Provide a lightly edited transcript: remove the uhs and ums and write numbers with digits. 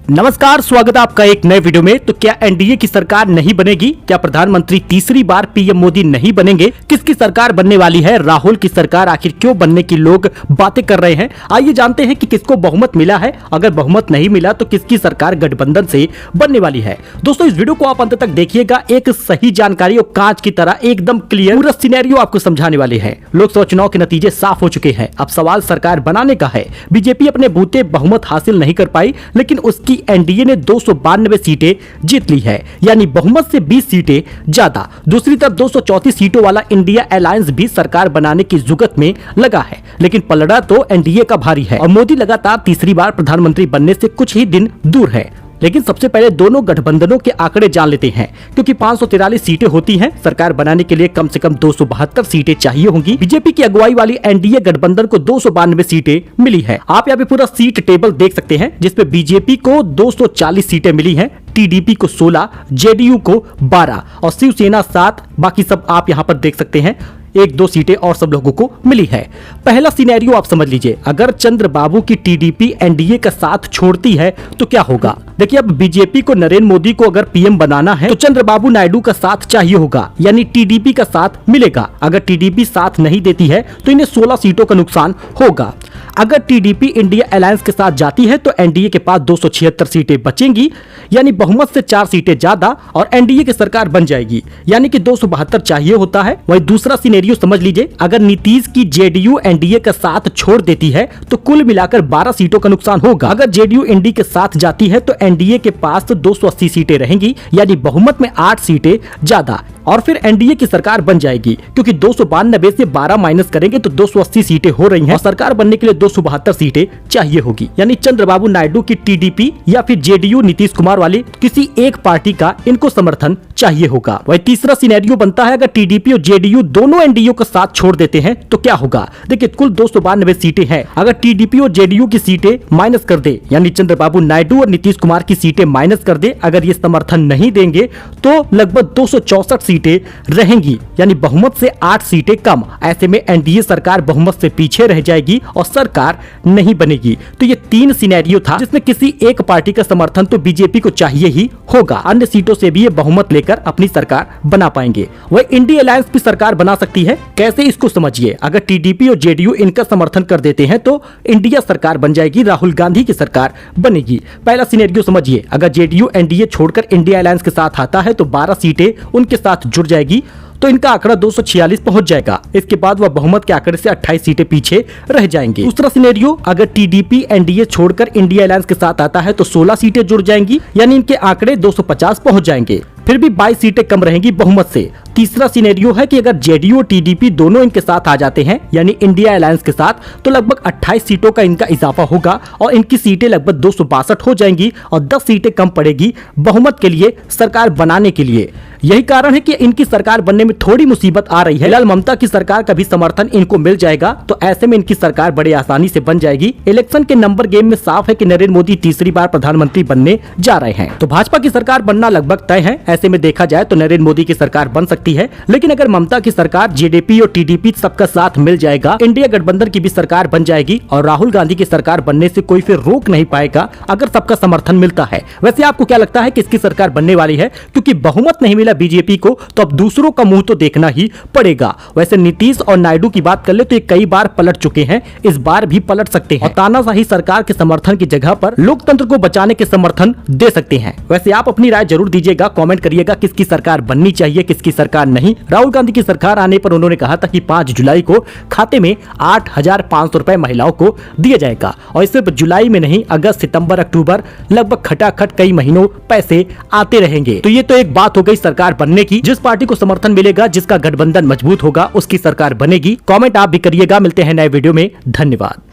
नमस्कार, स्वागत है आपका एक नए वीडियो में। तो क्या एनडीए की सरकार नहीं बनेगी? क्या प्रधानमंत्री तीसरी बार पीएम मोदी नहीं बनेंगे? किसकी सरकार बनने वाली है? राहुल की सरकार आखिर क्यों बनने की लोग बातें कर रहे हैं? आइए जानते हैं कि किसको बहुमत मिला है, अगर बहुमत नहीं मिला तो किसकी सरकार गठबंधन से बनने वाली है। दोस्तों, इस वीडियो को आप अंत तक देखिएगा, एक सही जानकारी और कांच की तरह एकदम क्लियर पूरा सिनेरियो आपको समझाने वाले हैं। लोकसभा चुनाव के नतीजे साफ हो चुके हैं, अब सवाल सरकार बनाने का है। बीजेपी अपने बूते बहुमत हासिल नहीं कर पाई, लेकिन उसकी एनडीए ने 292 सीटें जीत ली है, यानी बहुमत से 20 सीटें ज्यादा। दूसरी तरफ 234 सीटों वाला इंडिया अलायंस भी सरकार बनाने की जुगत में लगा है, लेकिन पलड़ा तो एनडीए का भारी है और मोदी लगातार तीसरी बार प्रधानमंत्री बनने से कुछ ही दिन दूर है। लेकिन सबसे पहले दोनों गठबंधनों के आंकड़े जान लेते हैं, क्योंकि 543 सीटें होती हैं। सरकार बनाने के लिए कम से कम 272 सीटें चाहिए होंगी। बीजेपी की अगुवाई वाली एनडीए गठबंधन को 292 सीटें मिली है। आप यहाँ पे पूरा सीट टेबल देख सकते हैं, जिसपे बीजेपी को 240 सीटें मिली हैं, टीडीपी को 16, जेडीयू को 12 और शिवसेना 7। बाकी सब आप यहाँ पर देख सकते हैं, 1-2 सीटें और सब लोगों को मिली है। पहला सिनेरियो आप समझ लीजिए, अगर चंद्रबाबू की टीडीपी एनडीए का साथ छोड़ती है तो क्या होगा। देखिए, अब बीजेपी को नरेंद्र मोदी को अगर पीएम बनाना है तो चंद्रबाबू नायडू का साथ चाहिए होगा, यानी टीडीपी का साथ मिलेगा। अगर टीडीपी साथ नहीं देती है तो इन्हें 16 सीटों का नुकसान होगा। अगर टीडीपी इंडिया अलायंस के साथ जाती है तो एनडीए के पास 276 सीटें बचेंगी, यानी बहुमत से 4 सीटें ज्यादा, और एनडीए की सरकार बन जाएगी, यानी कि 272 चाहिए होता है। वही दूसरा सिनेरियो समझ लीजिए, अगर नीतीश की जेडीयू एनडीए का साथ छोड़ देती है तो कुल मिलाकर 12 सीटों का नुकसान होगा। अगर जेडीयू एनडीए के साथ जाती है तो एनडीए के पास 280 सीटें रहेंगी, यानी बहुमत में 8 सीटें ज्यादा, और फिर एनडीए की सरकार बन जाएगी। क्योंकि 292 से 12 माइनस करेंगे तो 280 सीटें हो रही हैं, और सरकार बनने के लिए 272 सीटें चाहिए होगी, यानी चंद्रबाबू नायडू की टीडीपी या फिर जेडीयू नीतीश कुमार वाली किसी एक पार्टी का इनको समर्थन चाहिए होगा। वही तीसरा सिनेरियो बनता है, अगर टीडीपी और जेडीयू दोनों एनडीए का साथ छोड़ देते हैं तो क्या होगा। देखिए, कुल 292 सीटें हैं, अगर टीडीपी और जेडीयू की सीटें माइनस कर दे, यानी चंद्रबाबू नायडू और नीतीश कुमार की सीटें माइनस कर दे, अगर ये समर्थन नहीं देंगे तो लगभग 264 सीटें रहेंगी, यानी बहुमत से 8 सीटें कम। ऐसे में एनडीए सरकार बहुमत से पीछे रह जाएगी और सरकार नहीं बनेगी। तो ये 3 सिनेरियो था, जिसमें किसी एक पार्टी का समर्थन तो बीजेपी को चाहिए ही होगा। अन्य सीटों से भी ये बहुमत लेकर अपनी सरकार बना पाएंगे। वह इंडिया अलायंस भी सरकार बना सकती है। कैसे, इसको समझिए। अगर टीडीपी और जेडीयू इनका समर्थन कर देते हैं तो इंडिया सरकार बन जाएगी, राहुल गांधी की सरकार बनेगी। पहला सिनेरियो समझिए, अगर जेडीयू एनडीए छोड़कर इंडिया अलायंस के साथ आता है तो 12 सीटें उनके साथ जुड़ जाएगी, तो इनका आंकड़ा 246 पहुंच जाएगा। इसके बाद वह बहुमत के आंकड़े से 28 सीटें पीछे रह जाएंगे। दूसरा सिनेरियो, अगर टीडीपी एनडीए छोड़कर इंडिया अलायंस के साथ आता है तो 16 सीटें जुड़ जाएंगी, यानी इनके आंकड़े 250 पहुंच जाएंगे, फिर भी 22 सीटें कम रहेंगी बहुमत से। तीसरा सिनेरियो है कि अगर जेडीयू और टीडीपी दोनों इनके साथ आ जाते हैं, यानी इंडिया अलायंस के साथ, तो लगभग 28 सीटों का इनका इजाफा होगा और इनकी सीटें लगभग 262 हो जाएंगी और 10 सीटें कम पड़ेगी बहुमत के लिए सरकार बनाने के लिए। यही कारण है कि इनकी सरकार बनने में थोड़ी मुसीबत आ रही है। फिलहाल ममता की सरकार का भी समर्थन इनको मिल जाएगा, तो ऐसे में इनकी सरकार बड़े आसानी से बन जाएगी। इलेक्शन के नंबर गेम में साफ है कि नरेंद्र मोदी तीसरी बार प्रधानमंत्री बनने जा रहे हैं, तो भाजपा की सरकार बनना लगभग तय है। ऐसे में देखा जाए तो नरेंद्र मोदी की सरकार बन सकती है, लेकिन अगर ममता की सरकार, जेडीपी और टीडीपी सबका साथ मिल जाएगा, इंडिया गठबंधन की भी सरकार बन जाएगी और राहुल गांधी की सरकार बनने से कोई फिर रोक नहीं पाएगा, अगर सबका समर्थन मिलता है। वैसे आपको क्या लगता है किसकी सरकार बनने वाली है? क्योंकि बहुमत नहीं मिला बीजेपी को, तो अब दूसरों का मुंह तो देखना ही पड़ेगा। वैसे नीतीश और नायडू की बात कर ले तो ये कई बार पलट चुके हैं, इस बार भी पलट सकते हैं और तानाशाही सरकार के समर्थन की जगह पर लोकतंत्र को बचाने के समर्थन दे सकते हैं। वैसे आप अपनी राय जरूर दीजिएगा, कमेंट करिएगा किसकी सरकार बननी चाहिए, किसकी सरकार नहीं। राहुल गांधी की सरकार आने पर उन्होंने कहा था कि 5 जुलाई को खाते में 8,500 रुपए महिलाओं को दिया जाएगा, और इस सिर्फ जुलाई में नहीं, अगस्त, सितंबर, अक्टूबर, लगभग खटाखट कई महीनों पैसे आते रहेंगे। तो ये तो एक बात हो गई सरकार बनने की। जिस पार्टी को समर्थन मिलेगा, जिसका गठबंधन मजबूत होगा, उसकी सरकार बनेगी। कमेंट आप भी करिएगा। मिलते हैं नए वीडियो में, धन्यवाद।